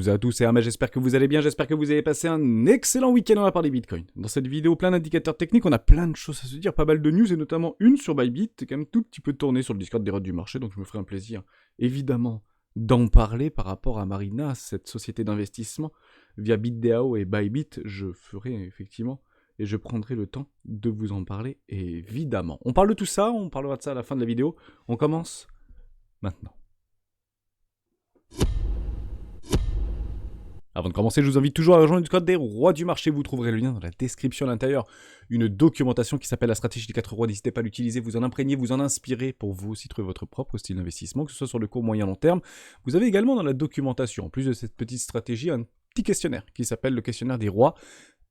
toutes et à tous, c'est Ahmed, j'espère que vous allez bien, j'espère que vous avez passé un excellent week-end à parler Bitcoin. Dans cette vidéo, plein d'indicateurs techniques, on a plein de choses à se dire, pas mal de news et notamment une sur Bybit, qui est quand même tout petit peu tournée sur le Discord des routes du marché, donc je me ferai un plaisir, évidemment, d'en parler par rapport à Marina, cette société d'investissement, via BitDAO et Bybit, je ferai effectivement, et je prendrai le temps de vous en parler, évidemment. On parle de tout ça, on parlera de ça à la fin de la vidéo, on commence maintenant. Avant de commencer, je vous invite toujours à rejoindre le Discord des rois du marché. Vous trouverez le lien dans la description à l'intérieur. Une documentation qui s'appelle la stratégie des 4 rois. N'hésitez pas à l'utiliser, vous en imprégner, vous en inspirer pour vous aussi trouver votre propre style d'investissement, que ce soit sur le court, moyen, long terme. Vous avez également dans la documentation, en plus de cette petite stratégie, un petit questionnaire qui s'appelle le questionnaire des rois.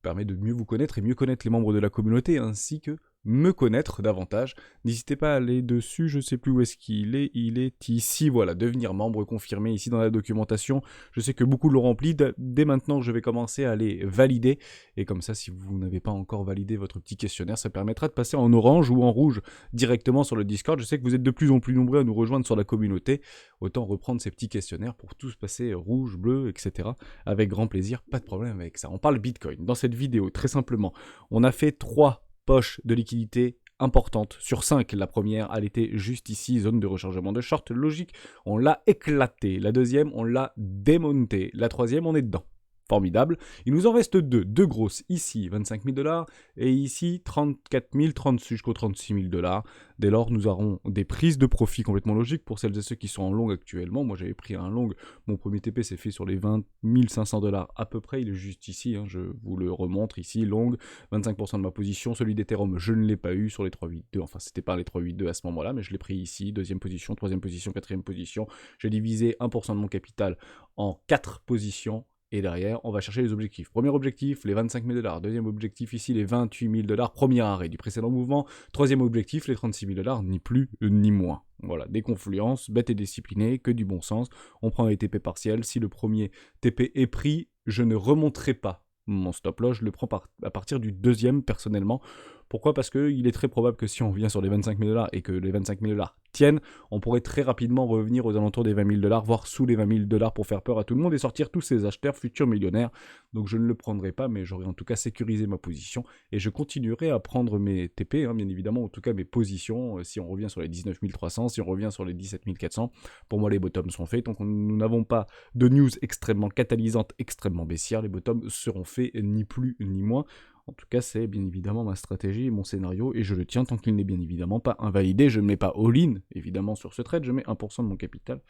Permet de mieux vous connaître et mieux connaître les membres de la communauté ainsi que me connaître davantage. N'hésitez pas à aller dessus, je sais plus où est-ce qu'il est, il est ici, voilà, devenir membre confirmé ici dans la documentation. Je sais que beaucoup l'ont rempli, dès maintenant je vais commencer à les valider, et comme ça si vous n'avez pas encore validé votre petit questionnaire, ça permettra de passer en orange ou en rouge directement sur le Discord. Je sais que vous êtes de plus en plus nombreux à nous rejoindre sur la communauté, autant reprendre ces petits questionnaires pour tous passer rouge, bleu, etc. avec grand plaisir, pas de problème avec ça. On parle Bitcoin. Dans cette vidéo, très simplement, on a fait 3 poches de liquidité importantes sur 5. La première, elle était juste ici, zone de rechargement de short, logique. On l'a éclatée. La deuxième, on l'a démontée. La troisième, on est dedans. Formidable. Il nous en reste deux grosses. Ici, 25 000 $, et ici, 34 000, jusqu'aux 36 000 $. Dès lors, nous aurons des prises de profit complètement logiques pour celles et ceux qui sont en long actuellement. Moi, j'avais pris un long. Mon premier TP s'est fait sur les 20 500 $ à peu près. Il est juste ici. Je vous le remontre ici. Long, 25% de ma position. Celui d'Ethereum, je ne l'ai pas eu sur les 382. Enfin, c'était pas les 382 à ce moment-là, mais je l'ai pris ici. Deuxième position, troisième position, quatrième position. J'ai divisé 1% de mon capital en 4 positions. Et derrière, on va chercher les objectifs. Premier objectif, les 25 000 $. Deuxième objectif, ici, les 28 000 $. Premier arrêt du précédent mouvement. Troisième objectif, les 36 000 $, ni plus ni moins. Voilà, des confluences, bêtes et disciplinées, que du bon sens. On prend les TP partiels. Si le premier TP est pris, je ne remonterai pas mon stop loss. Je le prends à partir du deuxième, personnellement. Pourquoi ? Parce qu'il est très probable que si on vient sur les 25 000 $ et que les 25 000 $ tiennent, on pourrait très rapidement revenir aux alentours des 20 000 $, voire sous les 20 000 $ pour faire peur à tout le monde et sortir tous ces acheteurs futurs millionnaires. Donc je ne le prendrai pas, mais j'aurai en tout cas sécurisé ma position et je continuerai à prendre mes TP, bien évidemment, en tout cas mes positions. Si on revient sur les 19 300, si on revient sur les 17 400, pour moi les bottoms sont faits. Donc nous n'avons pas de news extrêmement catalysante, extrêmement baissière. Les bottoms seront faits ni plus ni moins. En tout cas, c'est bien évidemment ma stratégie et mon scénario, et je le tiens tant qu'il n'est bien évidemment pas invalidé. Je ne mets pas all-in, évidemment, sur ce trade, je mets 1% de mon capital,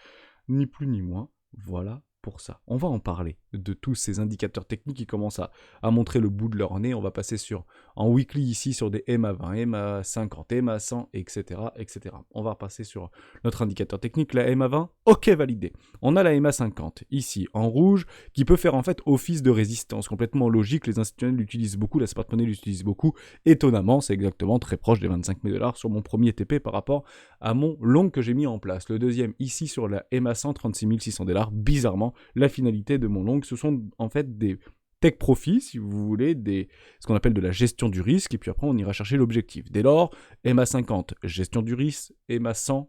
ni plus ni moins. Voilà pour ça. On va en parler de tous ces indicateurs techniques qui commencent à montrer le bout de leur nez. On va passer en weekly ici sur des MA20, MA50, MA100, etc., etc. On va repasser sur notre indicateur technique, la MA20, ok validé. On a la MA50 ici en rouge qui peut faire en fait office de résistance, complètement logique. Les institutionnels l'utilisent beaucoup, la smart money l'utilise beaucoup. Étonnamment, c'est exactement très proche des 25 000 $ sur mon premier TP par rapport à mon long que j'ai mis en place. Le deuxième ici sur la MA100, 36 600 $. Bizarrement, la finalité de mon long, ce sont en fait des take profit, si vous voulez, ce qu'on appelle de la gestion du risque, et puis après on ira chercher l'objectif. Dès lors, MA50, gestion du risque, MA100,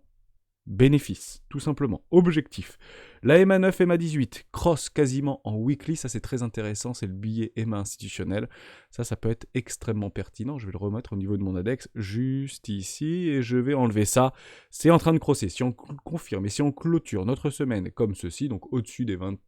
bénéfice, tout simplement, objectif. La MA9, MA18, cross quasiment en weekly, ça c'est très intéressant, c'est le billet MA institutionnel. Ça peut être extrêmement pertinent. Je vais le remettre au niveau de mon index, juste ici, et je vais enlever ça. C'est en train de crosser. Si on confirme et si on clôture notre semaine comme ceci, donc au-dessus des 22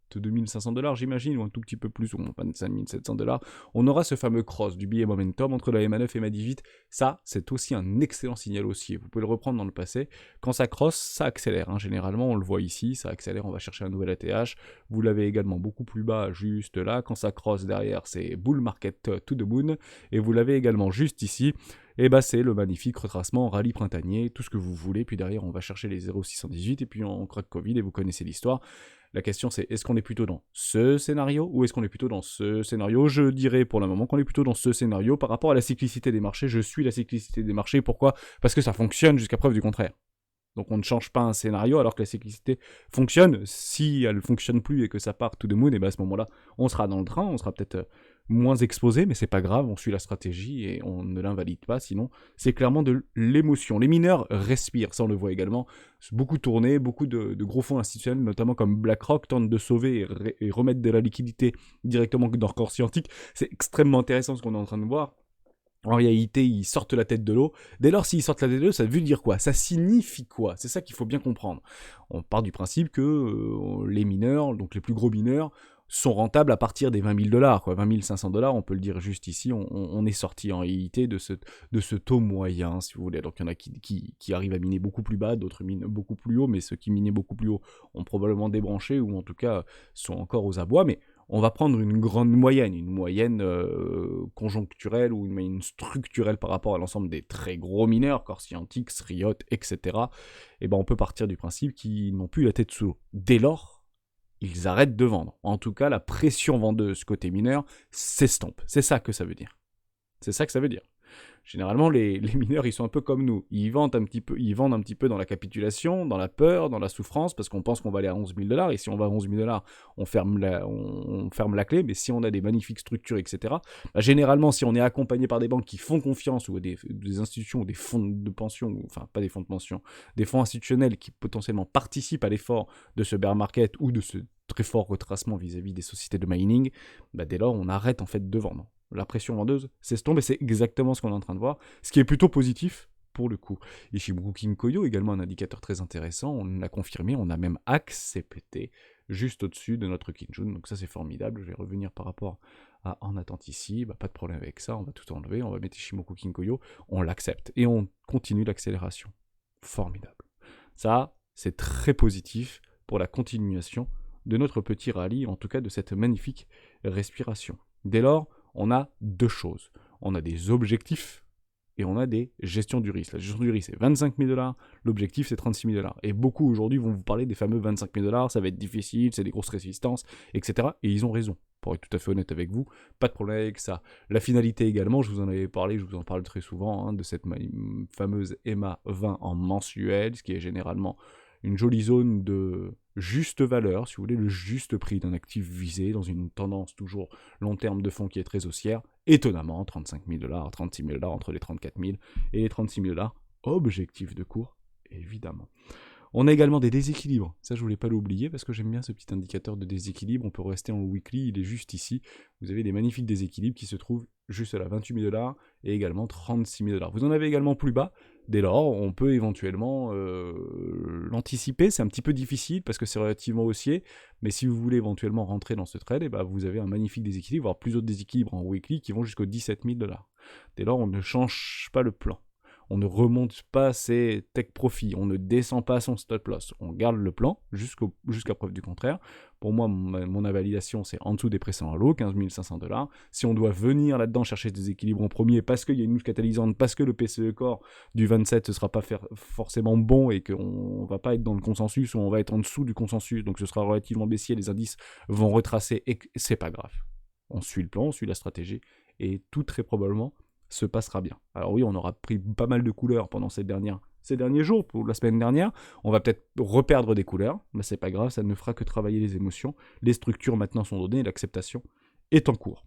500 $, j'imagine, ou un tout petit peu plus, ou 25 700 $, on aura ce fameux cross du billet momentum entre la MA9 et MA18. Ça, c'est aussi un excellent signal haussier. Vous pouvez le reprendre dans le passé. Quand ça cross, ça accélère. Généralement, on le voit ici, ça accélère, on va chercher un nouvel ATH. Vous l'avez également beaucoup plus bas, juste là. Quand ça cross derrière, c'est bull market to the moon. Et vous l'avez également juste ici. Et c'est le magnifique retracement, rallye printanier, tout ce que vous voulez. Puis derrière, on va chercher les 0,618 et puis on craque Covid et vous connaissez l'histoire. La question c'est, est-ce qu'on est plutôt dans ce scénario ou est-ce qu'on est plutôt dans ce scénario ? Je dirais pour le moment qu'on est plutôt dans ce scénario par rapport à la cyclicité des marchés. Je suis la cyclicité des marchés. Pourquoi ? Parce que ça fonctionne jusqu'à preuve du contraire. Donc on ne change pas un scénario alors que la cyclicité fonctionne. Si elle ne fonctionne plus et que ça part to the moon, et à ce moment-là, on sera dans le train, on sera peut-être moins exposé, mais c'est pas grave, on suit la stratégie et on ne l'invalide pas, sinon c'est clairement de l'émotion. Les mineurs respirent, ça on le voit également, beaucoup tourné, beaucoup de gros fonds institutionnels, notamment comme BlackRock, tentent de sauver et remettre de la liquidité directement dans leur corps scientifique. C'est extrêmement intéressant ce qu'on est en train de voir. En réalité, ils sortent la tête de l'eau. Dès lors, s'ils sortent la tête de l'eau, ça veut dire quoi? Ça signifie quoi? C'est ça qu'il faut bien comprendre. On part du principe que les mineurs, donc les plus gros mineurs, sont rentables à partir des 20 000 $, quoi. 20 500 $, on peut le dire juste ici, on est sorti en réalité de ce taux moyen, si vous voulez. Donc il y en a qui arrivent à miner beaucoup plus bas, d'autres minent beaucoup plus haut, mais ceux qui minaient beaucoup plus haut ont probablement débranché, ou en tout cas sont encore aux abois, mais on va prendre une grande moyenne, une moyenne conjoncturelle ou une moyenne structurelle par rapport à l'ensemble des très gros mineurs, Corsiantix, Riot, etc. Et ben on peut partir du principe qu'ils n'ont plus la tête sous l'eau. Dès lors, ils arrêtent de vendre. En tout cas, la pression vendeuse côté mineur s'estompe. C'est ça que ça veut dire. C'est ça que ça veut dire. Généralement, les mineurs, ils sont un peu comme nous. Ils vendent un petit peu dans la capitulation, dans la peur, dans la souffrance, parce qu'on pense qu'on va aller à 11 000 $. Et si on va à 11 000 $, on ferme la clé. Mais si on a des magnifiques structures, etc., bah, généralement, si on est accompagné par des banques qui font confiance, ou des institutions, ou des fonds de pension, enfin, pas des fonds de pension, des fonds institutionnels qui potentiellement participent à l'effort de ce bear market ou de ce très fort retracement vis-à-vis des sociétés de mining, bah, dès lors, on arrête en fait de vendre. La pression vendeuse s'estompe et c'est exactement ce qu'on est en train de voir, ce qui est plutôt positif pour le coup. Ichimoku Kinkoyo, également un indicateur très intéressant, on l'a confirmé, on a même accepté juste au-dessus de notre Kinjun, donc ça c'est formidable, je vais revenir par rapport à en attente ici, bah, pas de problème avec ça, on va tout enlever, on va mettre Ichimoku Kinkoyo, on l'accepte et on continue l'accélération. Formidable. Ça, c'est très positif pour la continuation de notre petit rallye, en tout cas de cette magnifique respiration. Dès lors, on a deux choses. On a des objectifs et on a des gestions du risque. La gestion du risque, c'est 25 000 $, l'objectif, c'est 36 000 $. Et beaucoup aujourd'hui vont vous parler des fameux 25 000 $, ça va être difficile, c'est des grosses résistances, etc. Et ils ont raison. Pour être tout à fait honnête avec vous, pas de problème avec ça. La finalité également, je vous en avais parlé, je vous en parle très souvent, de cette fameuse EMA 20 en mensuel, ce qui est généralement une jolie zone de juste valeur, si vous voulez, le juste prix d'un actif visé dans une tendance toujours long terme de fonds qui est très haussière. Étonnamment, 35 000 $, 36 000 $, entre les 34 000 et les 36 000 $, objectif de cours, évidemment. On a également des déséquilibres, ça je voulais pas l'oublier parce que j'aime bien ce petit indicateur de déséquilibre, on peut rester en weekly, il est juste ici, vous avez des magnifiques déséquilibres qui se trouvent juste là, 28 000 $ et également 36 000 $. Vous en avez également plus bas, dès lors on peut éventuellement l'anticiper, c'est un petit peu difficile parce que c'est relativement haussier, mais si vous voulez éventuellement rentrer dans ce trade, vous avez un magnifique déséquilibre, voire plusieurs déséquilibres en weekly qui vont jusqu'aux 17 000 $. Dès lors on ne change pas le plan. On ne remonte pas ses take profits, on ne descend pas son stop loss, on garde le plan jusqu'à preuve du contraire. Pour moi, mon invalidation, c'est en dessous des précédents lots, 15 500 $. Si on doit venir là-dedans chercher des équilibres en premier parce qu'il y a une news catalysante, parce que le PCE Core du 27 ne sera pas forcément bon et qu'on ne va pas être dans le consensus ou on va être en dessous du consensus, donc ce sera relativement baissier, les indices vont retracer et c'est pas grave. On suit le plan, on suit la stratégie et tout très probablement se passera bien. Alors oui, on aura pris pas mal de couleurs pendant ces derniers jours, pour la semaine dernière, on va peut-être reperdre des couleurs, mais c'est pas grave, ça ne fera que travailler les émotions, les structures maintenant sont données, l'acceptation est en cours.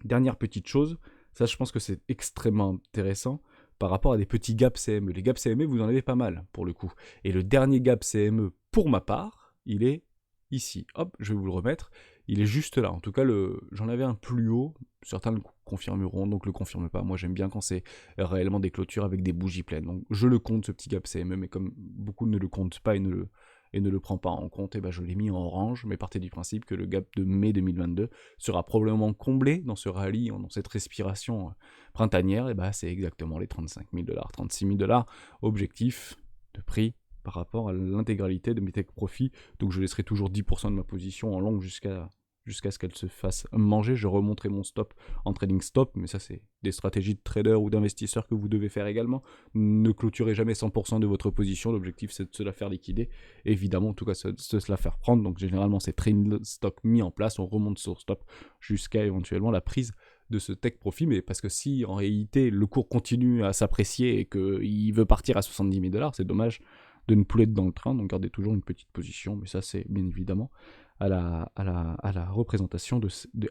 Dernière petite chose, ça je pense que c'est extrêmement intéressant, par rapport à des petits gaps CME. Les gaps CME, vous en avez pas mal, pour le coup. Et le dernier gap CME, pour ma part, il est ici. Hop, je vais vous le remettre. Il est juste là. En tout cas, j'en avais un plus haut. Certains le confirmeront, donc le confirment pas. Moi, j'aime bien quand c'est réellement des clôtures avec des bougies pleines. Donc, je le compte, ce petit gap CME, mais comme beaucoup ne le comptent pas et ne le prend pas en compte, je l'ai mis en orange, mais partez du principe que le gap de mai 2022 sera probablement comblé dans ce rallye, dans cette respiration printanière, c'est exactement les 35 000 $, 36 000 $, objectif de prix par rapport à l'intégralité de mes take profits, donc je laisserai toujours 10% de ma position en long jusqu'à ce qu'elle se fasse manger. Je remonterai mon stop en trading stop, mais ça c'est des stratégies de trader ou d'investisseurs que vous devez faire également. Ne clôturez jamais 100% de votre position, l'objectif c'est de se la faire liquider, évidemment en tout cas de se la faire prendre, donc généralement c'est trading stock mis en place, on remonte sur stop jusqu'à éventuellement la prise de ce take profit, mais parce que si en réalité le cours continue à s'apprécier et qu'il veut partir à 70 000 $, c'est dommage de ne plus être dans le train, donc gardez toujours une petite position, mais ça c'est bien évidemment à la représentation,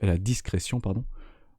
à la discrétion, pardon,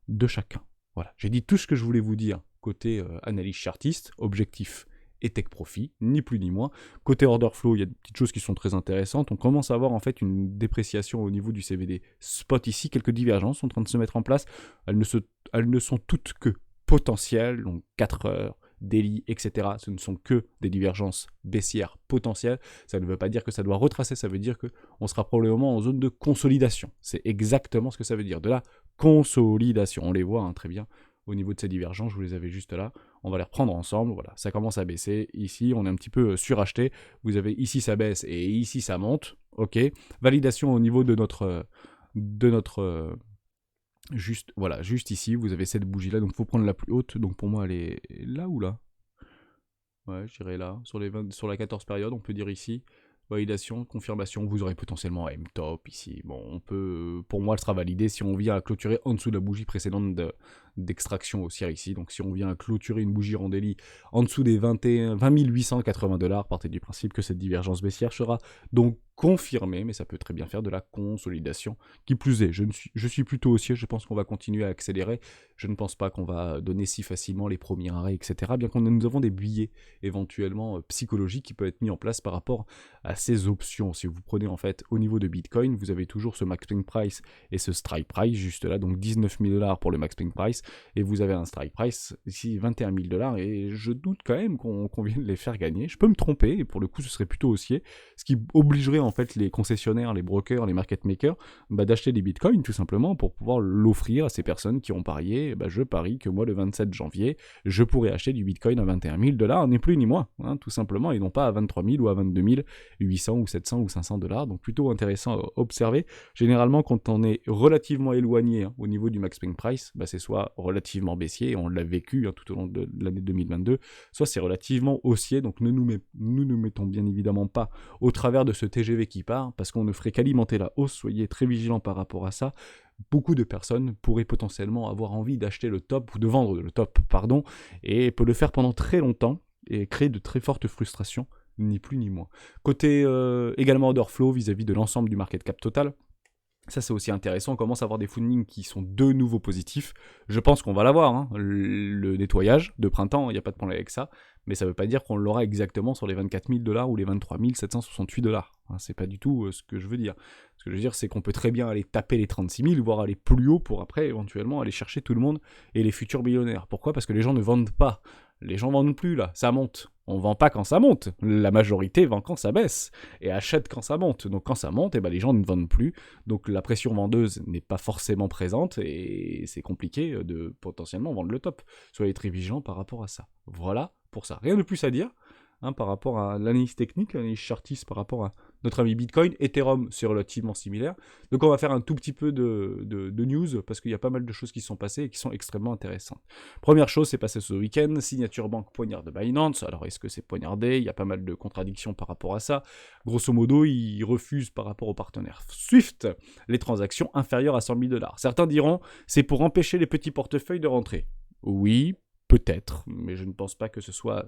de chacun. Voilà, j'ai dit tout ce que je voulais vous dire côté analyse chartiste, objectif et take profit, ni plus ni moins. Côté order flow, il y a des petites choses qui sont très intéressantes. On commence à avoir en fait une dépréciation au niveau du CVD spot ici, quelques divergences sont en train de se mettre en place. Elles ne sont toutes que potentielles, donc 4 heures, daily, etc. Ce ne sont que des divergences baissières potentielles. Ça ne veut pas dire que ça doit retracer, ça veut dire qu'on sera probablement en zone de consolidation. C'est exactement ce que ça veut dire, de la consolidation. On les voit très bien au niveau de ces divergences, je vous les avais juste là. On va les reprendre ensemble, voilà, ça commence à baisser. Ici, on est un petit peu suracheté. Vous avez ici, ça baisse et ici, ça monte. Ok. Validation au niveau de notre juste, voilà, juste ici, vous avez cette bougie-là, donc il faut prendre la plus haute. Donc pour moi, elle est là ou là? Ouais, je dirais là. Sur la 14 période, on peut dire ici. Validation, confirmation, vous aurez potentiellement un M-top ici. Bon, on peut, pour moi, elle sera validée si on vient à clôturer en dessous de la bougie précédente d'extraction haussière ici. Donc si on vient à clôturer une bougie Randeli en dessous des 20 880 $, partez du principe que cette divergence baissière sera donc confirmée, mais ça peut très bien faire de la consolidation. Qui plus est, je suis plutôt haussier, je pense qu'on va continuer à accélérer. Je ne pense pas qu'on va donner si facilement les premiers arrêts, etc. Bien qu'on nous avons des billets éventuellement psychologiques qui peuvent être mis en place par rapport à ces options. Si vous prenez en fait au niveau de Bitcoin, vous avez toujours ce max paying price et ce strike price juste là, donc 19 000 $ pour le max paying price, et vous avez un strike price ici 21 000 $, et je doute quand même qu'on vienne les faire gagner. Je peux me tromper, et pour le coup ce serait plutôt haussier, ce qui obligerait en fait les concessionnaires, les brokers, les market makers, d'acheter des bitcoins tout simplement pour pouvoir l'offrir à ces personnes qui ont parié. Je parie que moi le 27 janvier, je pourrais acheter du bitcoin à 21 000 $, ni plus ni moins, tout simplement, et non pas à 23 000 ou à 22 800 ou 700 ou 500 $, donc plutôt intéressant à observer. Généralement, quand on est relativement éloigné au niveau du max paying price, c'est soit relativement baissier, et on l'a vécu tout au long de l'année 2022, soit c'est relativement haussier, donc ne nous mettons bien évidemment pas au travers de ce TGV qui part, parce qu'on ne ferait qu'alimenter la hausse, soyez très vigilants par rapport à ça. Beaucoup de personnes pourraient potentiellement avoir envie d'acheter le top, ou de vendre le top, pardon, et peut le faire pendant très longtemps, et créer de très fortes frustrations, ni plus ni moins. Côté également order flow vis-à-vis de l'ensemble du market cap total, ça c'est aussi intéressant, on commence à avoir des fundings qui sont de nouveau positifs. Je pense qu'on va l'avoir, le nettoyage de printemps, il n'y a pas de problème avec ça, mais ça ne veut pas dire qu'on l'aura exactement sur les 24 000 $ ou les 23 768 $. C'est pas du tout ce que je veux dire. Ce que je veux dire, c'est qu'on peut très bien aller taper les 36 000, voire aller plus haut pour après éventuellement aller chercher tout le monde et les futurs millionnaires. Pourquoi? Parce que les gens ne vendent pas. Les gens vendent plus là, ça monte. On vend pas quand ça monte. La majorité vend quand ça baisse et achète quand ça monte. Donc quand ça monte, les gens ne vendent plus. Donc la pression vendeuse n'est pas forcément présente et c'est compliqué de potentiellement vendre le top. Soyez très vigilants par rapport à ça. Voilà pour ça. Rien de plus à dire par rapport à l'analyse technique, l'analyse chartiste par rapport à notre ami Bitcoin. Ethereum, c'est relativement similaire. Donc on va faire un tout petit peu de news, parce qu'il y a pas mal de choses qui sont passées et qui sont extrêmement intéressantes. Première chose, c'est passé ce week-end, Signature Bank poignarde Binance. Alors est-ce que c'est poignardé? Il y a pas mal de contradictions par rapport à ça. Grosso modo, ils refusent par rapport aux partenaires Swift les transactions inférieures à 100 000 $. Certains diront, c'est pour empêcher les petits portefeuilles de rentrer. Oui, peut-être, mais je ne pense pas que ce soit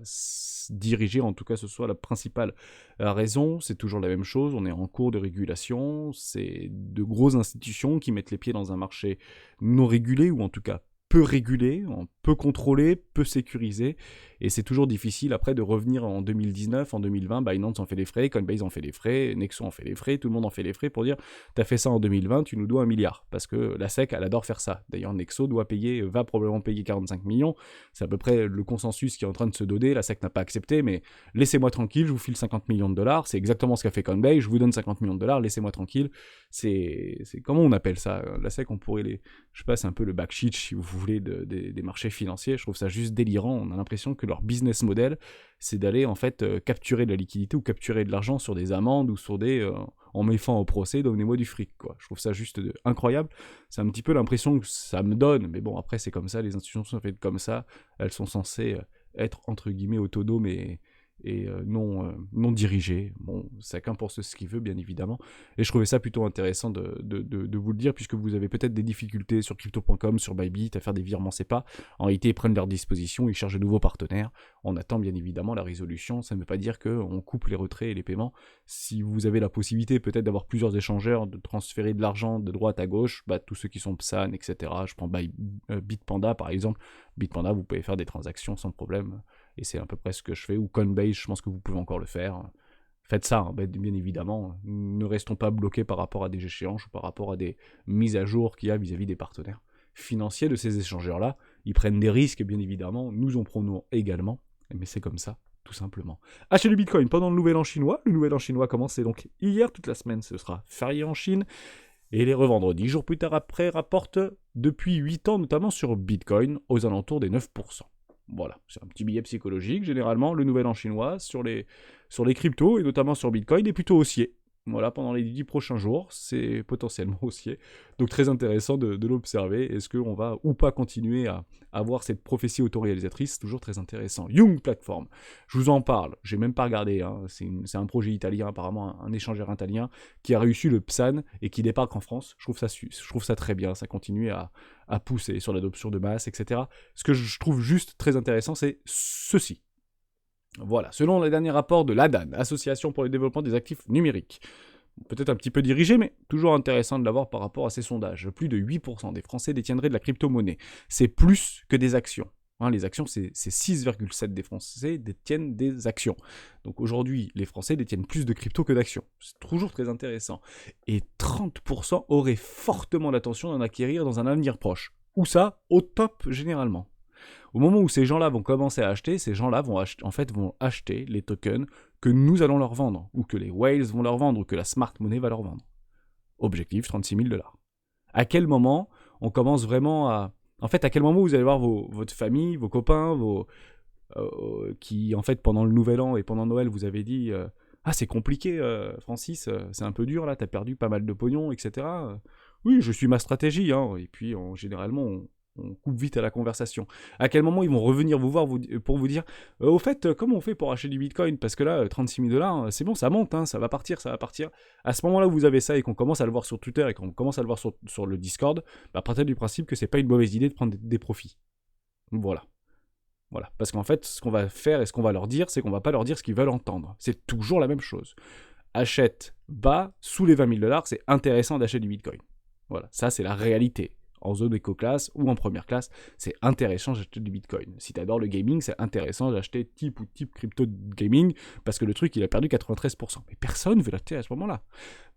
dirigé, en tout cas ce soit la principale raison. C'est toujours la même chose, on est en cours de régulation, c'est de grosses institutions qui mettent les pieds dans un marché non régulé, ou en tout cas peu régulé, peu contrôlé, peu sécurisé, et c'est toujours difficile après de revenir en 2019, en 2020, Binance en fait les frais, Coinbase en fait les frais, Nexo en fait les frais, tout le monde en fait les frais pour dire t'as fait ça en 2020, tu nous dois 1 milliard, parce que la SEC elle adore faire ça. D'ailleurs Nexo va probablement payer 45 millions, c'est à peu près le consensus qui est en train de se donner, la SEC n'a pas accepté, mais laissez-moi tranquille, je vous file 50 millions de $, c'est exactement ce qu'a fait Coinbase, je vous donne 50 millions de $, laissez-moi tranquille. C'est comment on appelle ça? La SEC, on pourrait je sais pas, c'est un peu le backsheet si vous voulez des marchés financiers. Je trouve ça juste délirant. On a l'impression que leur business model, c'est d'aller en fait capturer de la liquidité ou capturer de l'argent sur des amendes ou sur en méfant au procès, donnez-moi du fric, quoi. Je trouve ça juste incroyable. C'est un petit peu l'impression que ça me donne, mais bon, après c'est comme ça, les institutions sont faites comme ça, elles sont censées être entre guillemets autonomes et non dirigé. Bon, chacun pense ce qu'il veut, bien évidemment. Et je trouvais ça plutôt intéressant de vous le dire, puisque vous avez peut-être des difficultés sur crypto.com, sur Bybit, à faire des virements SEPA. En réalité, ils prennent leurs dispositions, ils cherchent de nouveaux partenaires. On attend bien évidemment la résolution. Ça ne veut pas dire qu'on coupe les retraits et les paiements. Si vous avez la possibilité peut-être d'avoir plusieurs échangeurs, de transférer de l'argent de droite à gauche, tous ceux qui sont PSAN, etc. Je prends Bitpanda par exemple. Bitpanda, vous pouvez faire des transactions sans problème. Et c'est à peu près ce que je fais. Ou Coinbase, je pense que vous pouvez encore le faire. Faites ça, bien évidemment. Ne restons pas bloqués par rapport à des échéances ou par rapport à des mises à jour qu'il y a vis-à-vis des partenaires financiers de ces échangeurs-là. Ils prennent des risques, bien évidemment. Nous en prenons également. Mais c'est comme ça, tout simplement. Achetez du Bitcoin pendant le Nouvel An chinois. Le Nouvel An chinois commence donc hier. Toute la semaine, ce sera férié en Chine. Et les revendre 10 jours plus tard après rapportent depuis 8 ans, notamment sur Bitcoin, aux alentours des 9%. Voilà, c'est un petit billet psychologique. Généralement, le Nouvel An chinois sur les cryptos, et notamment sur Bitcoin, est plutôt haussier. Voilà, pendant les 10 prochains jours, c'est potentiellement haussier. Donc très intéressant de l'observer. Est-ce qu'on va ou pas continuer à avoir cette prophétie autoréalisatrice? C'est toujours très intéressant. Young Platform, je vous en parle. J'ai même pas regardé. Hein. C'est un projet italien, apparemment un échangeur italien, qui a réussi le PSAN et qui débarque en France. Je trouve ça très bien. Ça continue à pousser sur l'adoption de masse, etc. Ce que je trouve juste très intéressant, c'est ceci. Voilà, selon les derniers rapports de l'ADAN, Association pour le développement des actifs numériques, peut-être un petit peu dirigé, mais toujours intéressant de l'avoir par rapport à ces sondages. Plus de 8% des Français détiendraient de la crypto-monnaie. C'est plus que des actions. Les actions, c'est 6,7% des Français détiennent des actions. Donc aujourd'hui, les Français détiennent plus de crypto que d'actions. C'est toujours très intéressant. Et 30% auraient fortement l'intention d'en acquérir dans un avenir proche. Ou ça, au top généralement. Au moment où ces gens-là vont commencer à acheter, ces gens-là vont acheter les tokens que nous allons leur vendre, ou que les whales vont leur vendre, ou que la smart money va leur vendre. Objectif, 36 000 $. À quel moment on commence vraiment à... En fait, à quel moment vous allez voir votre famille, vos copains, qui, en fait, pendant le Nouvel An et pendant Noël, vous avez dit « Ah, c'est compliqué, Francis, c'est un peu dur, là, t'as perdu pas mal de pognon, etc. » Oui, je suis ma stratégie, hein. Et puis, généralement, on coupe vite à la conversation. À quel moment ils vont revenir vous voir pour vous dire au fait, comment on fait pour acheter du Bitcoin? Parce que là, 36 000 $, c'est bon, ça monte, hein, ça va partir. À ce moment-là où vous avez ça et qu'on commence à le voir sur Twitter et qu'on commence à le voir sur le Discord, partez du principe que c'est pas une mauvaise idée de prendre des profits. Voilà. Parce qu'en fait, ce qu'on va faire et ce qu'on va leur dire, c'est qu'on va pas leur dire ce qu'ils veulent entendre. C'est toujours la même chose. Achète bas, sous les 20 000 $, c'est intéressant d'acheter du Bitcoin. Voilà, ça c'est la réalité. En zone éco-classe ou en première classe, c'est intéressant d'acheter du Bitcoin. Si tu adores le gaming, c'est intéressant d'acheter type crypto gaming, parce que le truc, il a perdu 93%. Mais personne ne veut l'acheter à ce moment-là.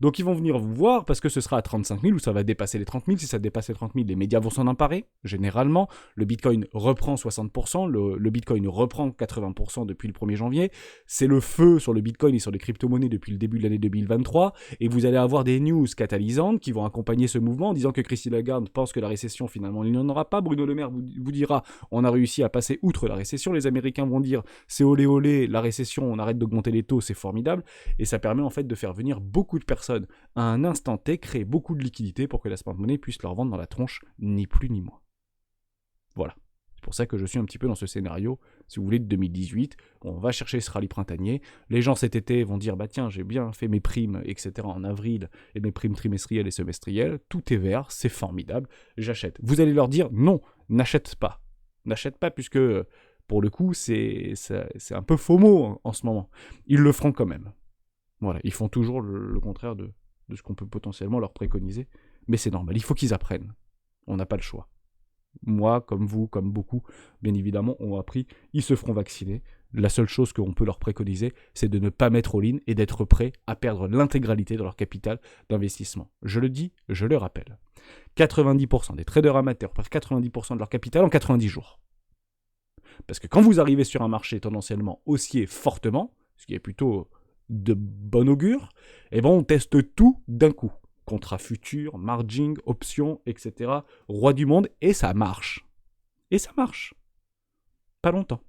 Donc ils vont venir vous voir, parce que ce sera à 35 000, ou ça va dépasser les 30 000. Si ça dépasse les 30 000, les médias vont s'en emparer, généralement. Le Bitcoin reprend 60%, le Bitcoin reprend 80% depuis le 1er janvier. C'est le feu sur le Bitcoin et sur les crypto-monnaies depuis le début de l'année 2023, et vous allez avoir des news catalysantes qui vont accompagner ce mouvement, en disant que Christine Lagarde pense que la récession, finalement, il n'y en aura pas. Bruno Le Maire vous dira, on a réussi à passer outre la récession. Les Américains vont dire, c'est olé olé, la récession, on arrête d'augmenter les taux, c'est formidable. Et ça permet en fait de faire venir beaucoup de personnes à un instant T, créer beaucoup de liquidités pour que la smart money puisse leur vendre dans la tronche, ni plus ni moins. Voilà. C'est pour ça que je suis un petit peu dans ce scénario, si vous voulez, de 2018. On va chercher ce rallye printanier. Les gens cet été vont dire, tiens, j'ai bien fait mes primes, etc. en avril, et mes primes trimestrielles et semestrielles. Tout est vert, c'est formidable, j'achète. Vous allez leur dire, non, n'achète pas. N'achète pas, puisque, pour le coup, c'est un peu FOMO en ce moment. Ils le feront quand même. Voilà, ils font toujours le contraire de ce qu'on peut potentiellement leur préconiser. Mais c'est normal, il faut qu'ils apprennent. On n'a pas le choix. Moi, comme vous, comme beaucoup, bien évidemment, ont appris, ils se feront vacciner. La seule chose qu'on peut leur préconiser, c'est de ne pas mettre all-in et d'être prêt à perdre l'intégralité de leur capital d'investissement. Je le dis, je le rappelle. 90% des traders amateurs perdent 90% de leur capital en 90 jours. Parce que quand vous arrivez sur un marché tendanciellement haussier fortement, ce qui est plutôt de bon augure, on teste tout d'un coup. Contrat futur, margin, options, etc. Roi du monde, et ça marche. Et ça marche. Pas longtemps.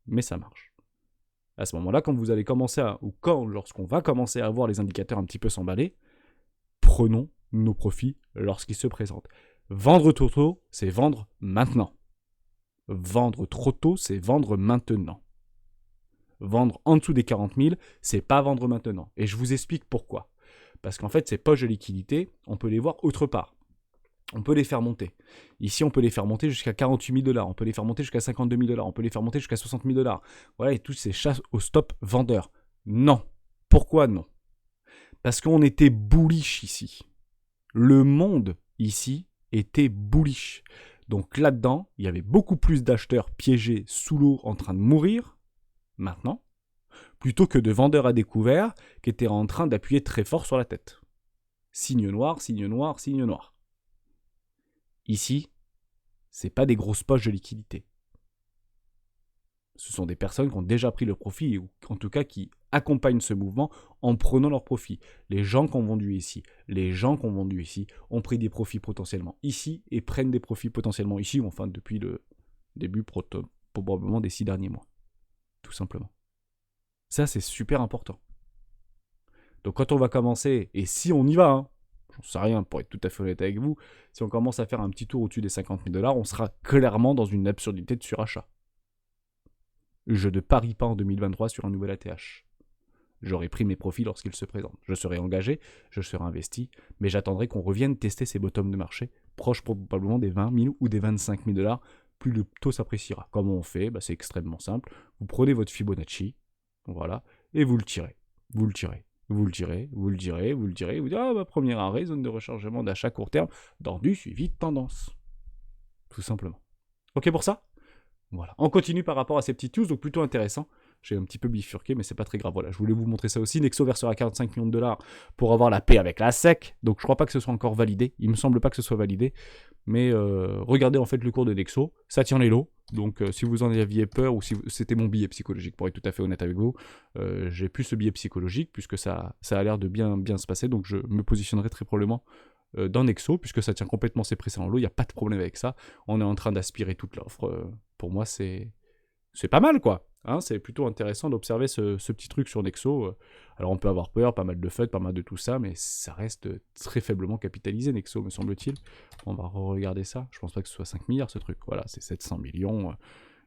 Mais ça marche. À ce moment-là, quand vous allez commencer lorsqu'on va commencer à voir les indicateurs un petit peu s'emballer, prenons nos profits lorsqu'ils se présentent. Vendre trop tôt, c'est vendre maintenant. Vendre trop tôt, c'est vendre maintenant. Vendre en dessous des 40 000, c'est pas vendre maintenant. Et je vous explique pourquoi. Parce qu'en fait, ces poches de liquidité, on peut les voir autre part. On peut les faire monter. Ici, on peut les faire monter jusqu'à 48 000 $. On peut les faire monter jusqu'à 52 000 $. On peut les faire monter jusqu'à 60 000 $. Voilà, et tous ces chasses au stop vendeurs. Non. Pourquoi non? Parce qu'on était bullish ici. Le monde ici était bullish. Donc là-dedans, il y avait beaucoup plus d'acheteurs piégés sous l'eau en train de mourir, maintenant, plutôt que de vendeurs à découvert qui étaient en train d'appuyer très fort sur la tête. Signe noir, signe noir, signe noir. Ici, c'est pas des grosses poches de liquidité. Ce sont des personnes qui ont déjà pris le profit, ou en tout cas qui accompagnent ce mouvement en prenant leur profit. Les gens qui ont vendu ici, les gens qui ont vendu ici, ont pris des profits potentiellement ici et prennent des profits potentiellement ici, ou enfin depuis le début probablement des 6 derniers mois. Tout simplement. Ça, c'est super important. Donc quand on va commencer, et si on y va, hein, j'en sais rien pour être tout à fait honnête avec vous, si on commence à faire un petit tour au-dessus des 50 000 $, on sera clairement dans une absurdité de surachat. Je ne parie pas en 2023 sur un nouvel ATH. J'aurai pris mes profits lorsqu'ils se présentent. Je serai engagé, je serai investi, mais j'attendrai qu'on revienne tester ces bottoms de marché, proches probablement des 20 000 ou des 25 000 $, plus le taux s'appréciera. Comment on fait? C'est extrêmement simple. Vous prenez votre Fibonacci, voilà, et vous le tirez. Vous le tirez. Vous le tirez, vous le tirez, vous le tirez, vous dites premier arrêt, zone de rechargement d'achat court terme, dans du suivi de tendance. Tout simplement. Ok pour ça? Voilà. On continue par rapport à ces petites news, donc plutôt intéressant. J'ai un petit peu bifurqué, mais c'est pas très grave. Voilà, je voulais vous montrer ça aussi. Nexo versera 45 millions de $ pour avoir la paix avec la SEC. Donc je crois pas que ce soit encore validé. Il me semble pas que ce soit validé. Mais regardez en fait le cours de Nexo. Ça tient les lots. Donc si vous en aviez peur ou si c'était mon billet psychologique, pour être tout à fait honnête avec vous, j'ai plus ce billet psychologique puisque ça a l'air de bien se passer. Donc je me positionnerai très probablement dans Nexo, puisque ça tient complètement ses pressés en lot, il n'y a pas de problème avec ça. On est en train d'aspirer toute l'offre. Pour moi, c'est pas mal, quoi. Hein, c'est plutôt intéressant d'observer ce petit truc sur Nexo. Alors, on peut avoir peur, pas mal de FUD, pas mal de tout ça, mais ça reste très faiblement capitalisé, Nexo, me semble-t-il. On va regarder ça. Je pense pas que ce soit 5 milliards, ce truc. Voilà, c'est 700 millions.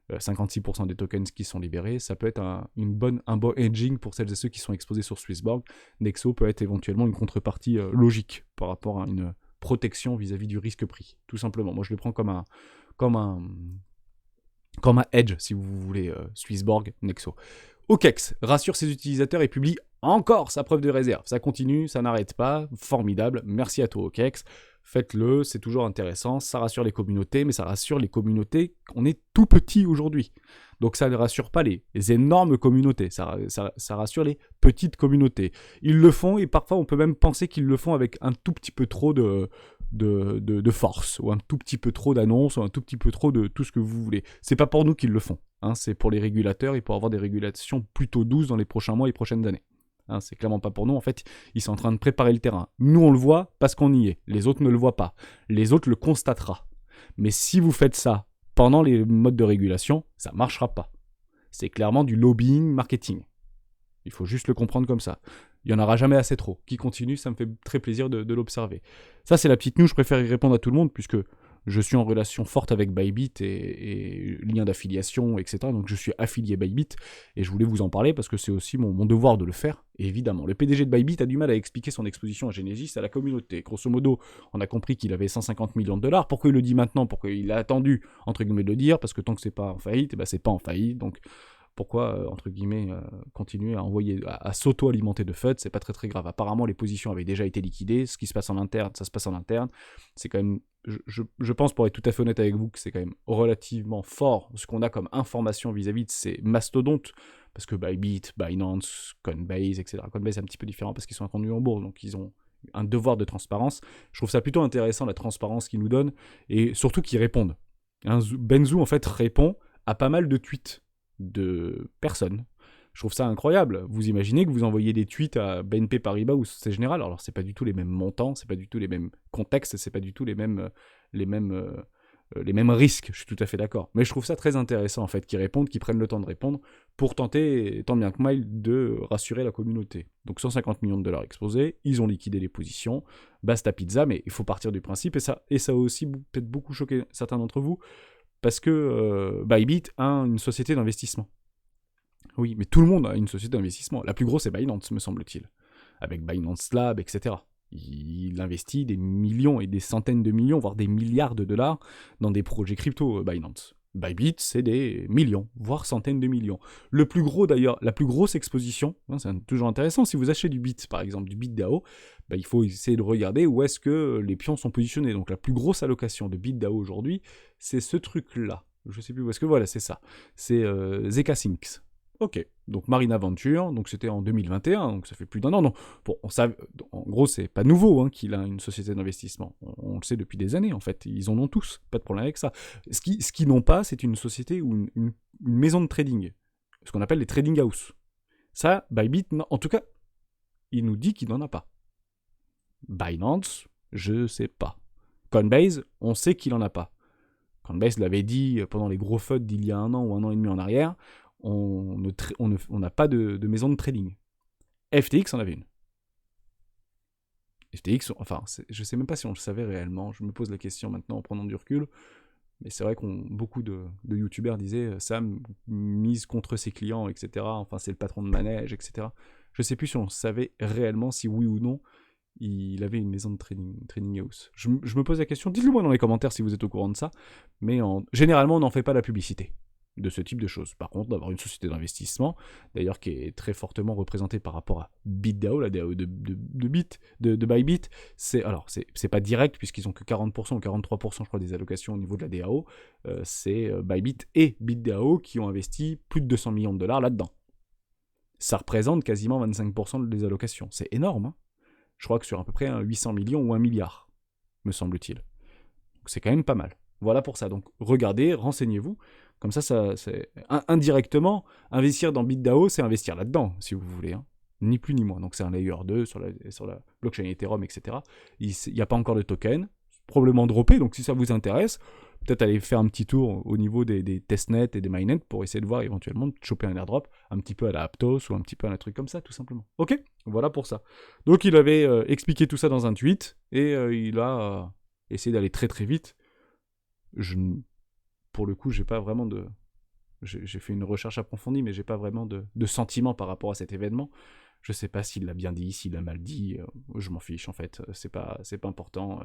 56% des tokens qui sont libérés, ça peut être un bon hedging pour celles et ceux qui sont exposés sur Swissborg. Nexo peut être éventuellement une contrepartie logique par rapport à une protection vis-à-vis du risque pris, tout simplement. Moi, je le prends comme un hedge, si vous voulez, Swissborg, Nexo. OKEx rassure ses utilisateurs et publie encore sa preuve de réserve. Ça continue, ça n'arrête pas, formidable, merci à toi OKEx. Faites-le, c'est toujours intéressant, ça rassure les communautés, mais ça rassure les communautés, on est tout petit aujourd'hui. Donc ça ne rassure pas les énormes communautés, ça rassure les petites communautés. Ils le font et parfois on peut même penser qu'ils le font avec un tout petit peu trop de force, ou un tout petit peu trop d'annonces, ou un tout petit peu trop de tout ce que vous voulez. C'est pas pour nous qu'ils le font, hein, c'est pour les régulateurs et pour avoir des régulations plutôt douces dans les prochains mois et prochaines années. Hein, c'est clairement pas pour nous, en fait, ils sont en train de préparer le terrain. Nous, on le voit parce qu'on y est. Les autres ne le voient pas. Les autres le constatera. Mais si vous faites ça pendant les modes de régulation, ça marchera pas. C'est clairement du lobbying marketing. Il faut juste le comprendre comme ça. Il n'y en aura jamais assez trop. Qui continue, ça me fait très plaisir de l'observer. Ça, c'est la petite news, je préfère y répondre à tout le monde, puisque je suis en relation forte avec Bybit et lien d'affiliation, etc. Donc je suis affilié Bybit et je voulais vous en parler parce que c'est aussi mon devoir de le faire. Et évidemment, le PDG de Bybit a du mal à expliquer son exposition à Genesis à la communauté. Grosso modo, on a compris qu'il avait 150 millions de $. Pourquoi il le dit maintenant? Pourquoi il a attendu, entre guillemets, de le dire? Parce que tant que c'est pas en faillite, c'est pas en faillite. Donc pourquoi, entre guillemets, continuer à s'auto-alimenter de FUD? C'est pas très très grave. Apparemment, les positions avaient déjà été liquidées. Ce qui se passe en interne, ça se passe en interne. C'est quand même, je pense, pour être tout à fait honnête avec vous, que c'est quand même relativement fort ce qu'on a comme information vis-à-vis de ces mastodontes. Parce que Bybit, Binance, Coinbase, etc. Coinbase, c'est un petit peu différent parce qu'ils sont introduits en bourse, donc ils ont un devoir de transparence. Je trouve ça plutôt intéressant, la transparence qu'ils nous donnent, et surtout qu'ils répondent. Benzu, en fait, répond à pas mal de tweets de personnes. Je trouve ça incroyable. Vous imaginez que vous envoyez des tweets à BNP Paribas ou Société Générale, alors c'est pas du tout les mêmes montants, c'est pas du tout les mêmes contextes, c'est pas du tout les mêmes risques, je suis tout à fait d'accord. Mais je trouve ça très intéressant en fait, qu'ils répondent, qu'ils prennent le temps de répondre pour tenter, tant bien que mal, de rassurer la communauté. Donc 150 millions de $ exposés, ils ont liquidé les positions, basta pizza, mais il faut partir du principe, et ça a aussi peut-être beaucoup choqué certains d'entre vous, parce que Bybit a une société d'investissement. Oui, mais tout le monde a une société d'investissement. La plus grosse, c'est Binance, me semble-t-il. Avec Binance Lab, etc. Il investit des millions et des centaines de millions, voire des milliards de dollars dans des projets crypto, Binance. Bybit, c'est des millions, voire centaines de millions. Le plus gros d'ailleurs, la plus grosse exposition, hein, c'est toujours intéressant, si vous achetez du Bit, par exemple, du BitDAO, il faut essayer de regarder où est-ce que les pions sont positionnés. Donc la plus grosse allocation de BitDAO aujourd'hui, c'est ce truc-là. Je sais plus où est-ce que, voilà, c'est ça. C'est ZK-Syncs. Ok, donc Marina Venture, donc c'était en 2021, donc ça fait plus d'un an. Donc, bon, en gros, c'est pas nouveau hein, qu'il a une société d'investissement. On le sait depuis des années, en fait. Ils en ont tous, pas de problème avec ça. Ce qu'ils n'ont pas, c'est une société ou une maison de trading, ce qu'on appelle les trading house. Ça, Bybit, en tout cas, il nous dit qu'il n'en a pas. Binance, je sais pas. Coinbase, on sait qu'il en a pas. Coinbase l'avait dit pendant les gros FUD d'il y a 1 an ou 1 an et demi en arrière, on n'a pas de maison de trading. FTX en avait une. FTX, enfin, je sais même pas si on le savait réellement, je me pose la question maintenant en prenant du recul, mais c'est vrai qu'on beaucoup de youtubeurs disaient Sam mise contre ses clients, etc. Enfin, c'est le patron de manège, etc. Je sais plus si on savait réellement si oui ou non il avait une maison de trading house. Je me pose la question, dites-le moi dans les commentaires si vous êtes au courant de ça, mais généralement on n'en fait pas la publicité de ce type de choses. Par contre, d'avoir une société d'investissement, d'ailleurs qui est très fortement représentée par rapport à BitDAO, la DAO de Bybit, c'est pas direct puisqu'ils ont que 40% ou 43% je crois des allocations au niveau de la DAO, c'est Bybit et BitDAO qui ont investi plus de 200 millions de dollars là-dedans. Ça représente quasiment 25% des allocations. C'est énorme, hein. Je crois que sur à peu près 800 millions ou 1 milliard, me semble-t-il. Donc c'est quand même pas mal. Voilà pour ça. Donc regardez, renseignez-vous. Comme ça c'est indirectement, investir dans BitDAO, c'est investir là-dedans, si vous voulez. Hein. Ni plus ni moins. Donc c'est un layer 2 sur la blockchain Ethereum, etc. Il n'y a pas encore de token. Probablement droppé. Donc si ça vous intéresse, peut-être aller faire un petit tour au niveau des testnets et des mainnets pour essayer de voir éventuellement de choper un airdrop un petit peu à la Aptos ou un petit peu à un truc comme ça, tout simplement. Ok, voilà pour ça. Donc il avait expliqué tout ça dans un tweet et il a essayé d'aller très très vite. Pour le coup, j'ai pas vraiment de... J'ai fait une recherche approfondie, mais j'ai pas vraiment de sentiment par rapport à cet événement. Je sais pas s'il l'a bien dit, s'il l'a mal dit, je m'en fiche en fait, c'est pas important.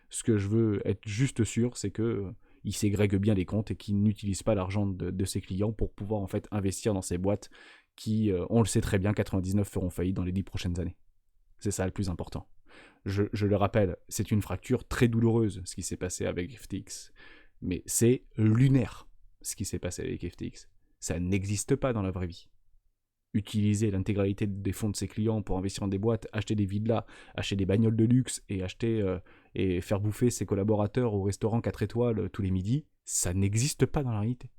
Ce que je veux être juste sûr, c'est que il ségrègue bien les comptes et qu'il n'utilise pas l'argent de ses clients pour pouvoir en fait investir dans ces boîtes qui, on le sait très bien, 99 feront faillite dans les 10 prochaines années. C'est ça le plus important. Je le rappelle, c'est une fracture très douloureuse ce qui s'est passé avec FTX, mais c'est lunaire ce qui s'est passé avec FTX. Ça n'existe pas dans la vraie vie. Utiliser l'intégralité des fonds de ses clients pour investir dans des boîtes, acheter des villas, acheter des bagnoles de luxe et et faire bouffer ses collaborateurs au restaurant 4 étoiles tous les midis, ça n'existe pas dans la réalité.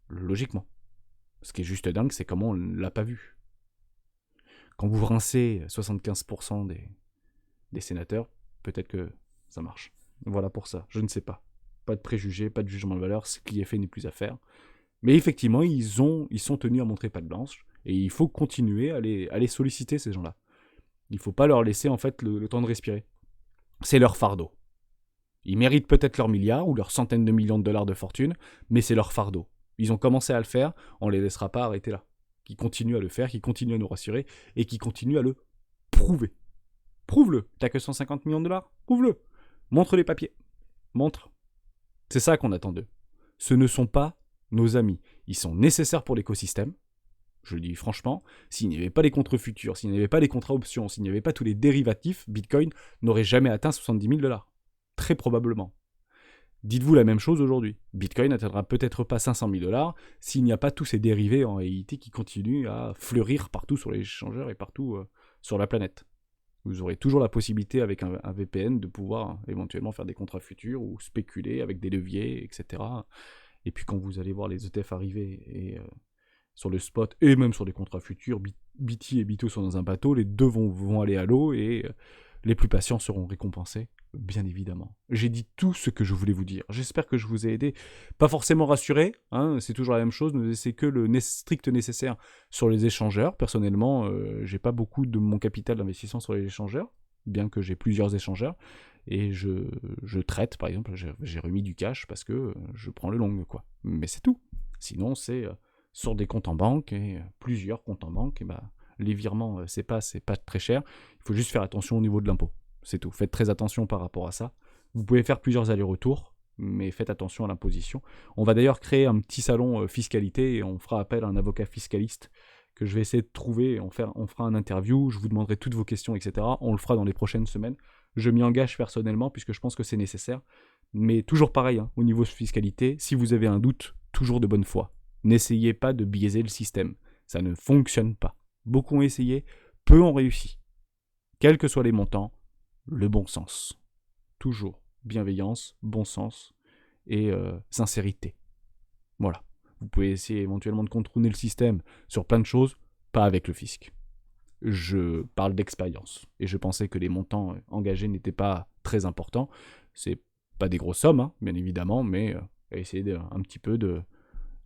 Logiquement. Ce qui est juste dingue, c'est comment on l'a pas vu. Quand vous rincez 75% des sénateurs, peut-être que ça marche. Voilà pour ça, je ne sais pas. Pas de préjugés, pas de jugement de valeur, ce qui est fait n'est plus à faire. Mais effectivement, ils sont tenus à montrer patte blanche, et il faut continuer à les solliciter, ces gens-là. Il ne faut pas leur laisser en fait le temps de respirer. C'est leur fardeau. Ils méritent peut-être leurs milliards ou leurs centaines de millions de dollars de fortune, mais c'est leur fardeau. Ils ont commencé à le faire, on ne les laissera pas arrêter là. Qui continuent à le faire, qui continuent à nous rassurer, et qui continuent à le prouver. Prouve-le. T'as que 150 millions de dollars? Prouve-le. Montre les papiers. Montre. C'est ça qu'on attend d'eux. Ce ne sont pas nos amis. Ils sont nécessaires pour l'écosystème. Je le dis franchement, s'il n'y avait pas les contre-futurs, s'il n'y avait pas les contrats-options, s'il n'y avait pas tous les dérivatifs, Bitcoin n'aurait jamais atteint 70 000 dollars. Très probablement. Dites-vous la même chose aujourd'hui. Bitcoin n'atteindra peut-être pas 500 000 dollars s'il n'y a pas tous ces dérivés en réalité qui continuent à fleurir partout sur les échangeurs et partout sur la planète. Vous aurez toujours la possibilité avec un VPN de pouvoir éventuellement faire des contrats futurs ou spéculer avec des leviers, etc. Et puis quand vous allez voir les ETF arriver et sur le spot et même sur les contrats futurs, BT et Bito sont dans un bateau, les deux vont aller à l'eau et les plus patients seront récompensés, bien évidemment. J'ai dit tout ce que je voulais vous dire. J'espère que je vous ai aidé. Pas forcément rassuré, hein, c'est toujours la même chose, c'est que le strict nécessaire sur les échangeurs. Personnellement, j'ai pas beaucoup de mon capital d'investissement sur les échangeurs, bien que j'ai plusieurs échangeurs. Et je traite, par exemple, j'ai remis du cash parce que je prends le long, quoi. Mais c'est tout. Sinon, c'est sur des comptes en banque, et plusieurs comptes en banque, et les virements, c'est pas très cher. Il faut juste faire attention au niveau de l'impôt. C'est tout. Faites très attention par rapport à ça. Vous pouvez faire plusieurs allers-retours, mais faites attention à l'imposition. On va d'ailleurs créer un petit salon fiscalité et on fera appel à un avocat fiscaliste que je vais essayer de trouver. On fera un interview, je vous demanderai toutes vos questions, etc. On le fera dans les prochaines semaines. Je m'y engage personnellement puisque je pense que c'est nécessaire. Mais toujours pareil, au niveau fiscalité, si vous avez un doute, toujours de bonne foi. N'essayez pas de biaiser le système. Ça ne fonctionne pas. Beaucoup ont essayé, peu ont réussi. Quels que soient les montants, le bon sens. Toujours bienveillance, bon sens et sincérité. Voilà. Vous pouvez essayer éventuellement de contourner le système sur plein de choses, pas avec le fisc. Je parle d'expérience. Et je pensais que les montants engagés n'étaient pas très importants. C'est pas des grosses sommes, bien évidemment, mais essayer un petit peu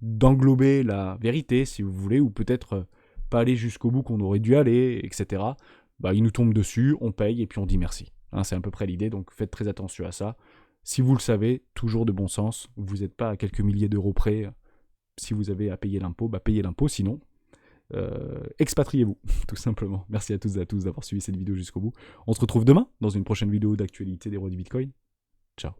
d'englober la vérité, si vous voulez, ou peut-être pas aller jusqu'au bout qu'on aurait dû aller, etc. Il nous tombe dessus, on paye et puis on dit merci. C'est à peu près l'idée, donc faites très attention à ça. Si vous le savez, toujours de bon sens, vous n'êtes pas à quelques milliers d'euros près. Si vous avez à payer l'impôt, payez l'impôt, sinon, expatriez-vous, tout simplement. Merci à toutes et à tous d'avoir suivi cette vidéo jusqu'au bout. On se retrouve demain dans une prochaine vidéo d'actualité des rois du Bitcoin. Ciao.